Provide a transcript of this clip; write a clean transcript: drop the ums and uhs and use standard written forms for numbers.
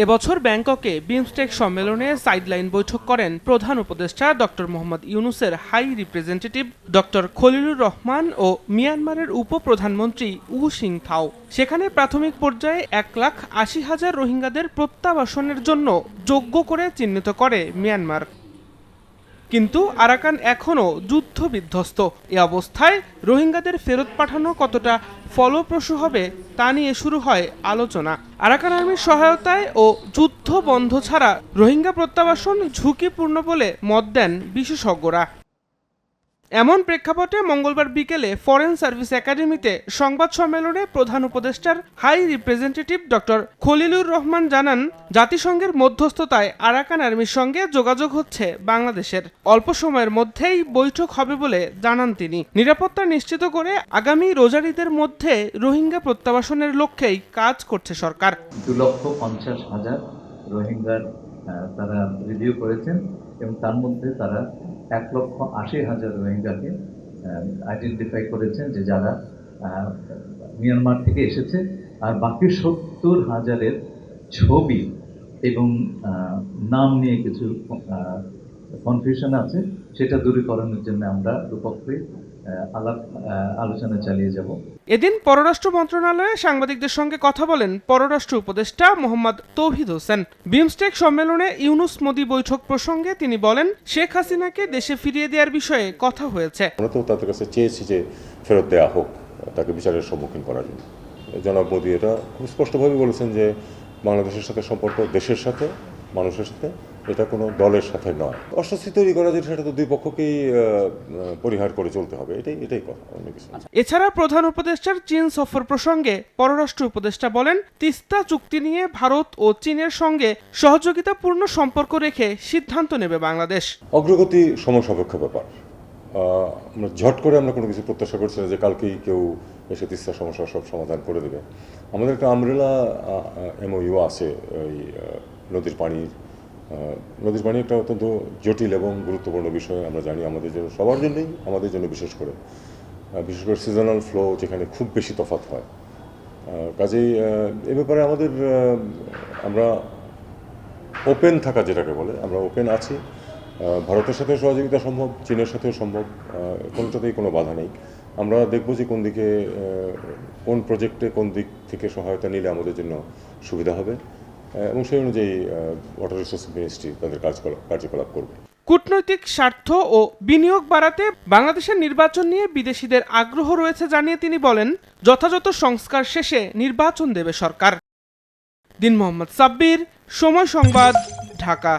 এবছর ব্যাংককে বিমস্টেক সম্মেলনে সাইডলাইন বৈঠক করেন প্রধান উপদেষ্টা ডক্টর মোহাম্মদ ইউনূসের high representative doctor Khalilur Rahman ও মিয়ানমারের উপপ্রধানমন্ত্রী উ সিংথাও। সেখানে প্রাথমিক পর্যায়ে 1,80,000 রোহিঙ্গাদের প্রত্যাবাসনের জন্য যোগ্য করে চিহ্নিত করে মিয়ানমার। কিন্তু আরাকান এখনও যুদ্ধ বিধ্বস্ত। এ অবস্থায় রোহিঙ্গাদের ফেরত পাঠানো কতটা ফলপ্রসূ হবে তা নিয়ে শুরু হয় আলোচনা। আরাকান আর্মির সহায়তায় ও যুদ্ধ বন্ধ ছাড়া রোহিঙ্গা প্রত্যাবাসন ঝুঁকিপূর্ণ বলে মত দেন বিশেষজ্ঞরা। এমন প্রেক্ষাপটে মঙ্গলবার বিকেলে ফরেন সার্ভিস একাডেমিতে সংবাদ সম্মেলনে প্রধান উপদেষ্টার high representative doctor Khalilur Rahman জানান, জাতিসংঘের মধ্যস্থতায় আরাকান আর্মির সঙ্গে যোগাযোগ হচ্ছে বাংলাদেশের। অল্প সময়ের মধ্যেই বৈঠক হবে বলে জানান তিনি। নিরাপত্তা নিশ্চিত করে আগামী রোজার ঈদের মধ্যে রোহিঙ্গা প্রত্যাবাসনের লক্ষ্যেই কাজ করছে সরকার। 2,50,000 রোহিঙ্গার তারা রিভিউ করেছেন এবং তার মধ্যে তারা 1,80,000 রোহিঙ্গাকে আইডেন্টিফাই করেছেন যে যারা মিয়ানমার থেকে এসেছে, আর বাকি 70,000-এর ছবি এবং নাম নিয়ে কিছু কনফিউশন আছে, সেটা দূরীকরণের জন্য আমরা দুপক্ষে আলোচনা চালিয়ে যাব। এদিন পররাষ্ট্র মন্ত্রণালয়ে সাংবাদিকদের সঙ্গে কথা বলেন পররাষ্ট্র উপদেষ্টা মোহাম্মদ তৌহিদ হোসেন। বিমস্টেক সম্মেলনে ইউনূস মোদি বৈঠক প্রসঙ্গে তিনি বলেন, শেখ হাসিনাকে দেশে ফিরিয়ে দেওয়ার বিষয়ে কথা হয়েছে। আমরা তো তাদের কাছে চেয়েছি যে ফেরত দেওয়া হোক, তাকে বিচারের সম্মুখীন করার জন্য। জনাব মোদি এটা খুব স্পষ্টভাবে বলেছেন যে বাংলাদেশের সাথে সম্পর্ক দেশের সাথে, মানুষের সাথে, এটা কোনো দলের সাথে নয়। অস্বস্তি তৈরি করা যেটা, সেটা তো দুই পক্ষকেই পরিহার করে চলতে হবে, এটাই কথা, অন্য কিছু না। এছাড়া প্রধান উপদেষ্টার চীন সফর প্রসঙ্গে পররাষ্ট্র উপদেষ্টা বলেন, তিস্তা চুক্তি নিয়ে ভারত ও চীনের সঙ্গে সহযোগিতাপূর্ণ সম্পর্ক রেখে সিদ্ধান্ত নেবে বাংলাদেশ। অগ্রগতি সময় সাপেক্ষ ব্যাপার। আমরা ঝট করে আমরা কোনো কিছু প্রত্যাশা করছি না যে কালকেই কেউ এসে তিস্তা সমস্যা সব সমাধান করে দেবে। আমাদের একটা আমরেলা MOU আছে এই নদীর পানি একটা অত্যন্ত জটিল এবং গুরুত্বপূর্ণ বিষয়। আমরা জানি আমাদের জন্য, সবার জন্যই, আমাদের জন্য বিশেষ করে সিজনাল ফ্লো যেখানে খুব বেশি তফাৎ হয়। কাজেই এ ব্যাপারে আমরা ওপেন থাকা যেটাকে বলে, আমরা ওপেন আছি। ভারতের সাথে সহযোগিতা সম্ভব, চীনের সাথেও সম্ভব, কোনোটাতেই কোনো বাধা নেই। আমরা দেখব যে কোন প্রজেক্টে কোন দিক থেকে সহায়তা নিলে আমাদের জন্য সুবিধা হবে এবং সেই অনুযায়ী ওয়াটার রিসোর্স মিনিস্ট্রি তাদের কার্যকলাপ করবে। কূটনৈতিক স্বার্থ ও বিনিয়োগ বাড়াতে বাংলাদেশের নির্বাচন নিয়ে বিদেশিদের আগ্রহ রয়েছে জানিয়ে তিনি বলেন, যথাযথ সংস্কার শেষে নির্বাচন দেবে সরকার। দিন মোহাম্মদ সাব্বির, সময় সংবাদ, ঢাকা।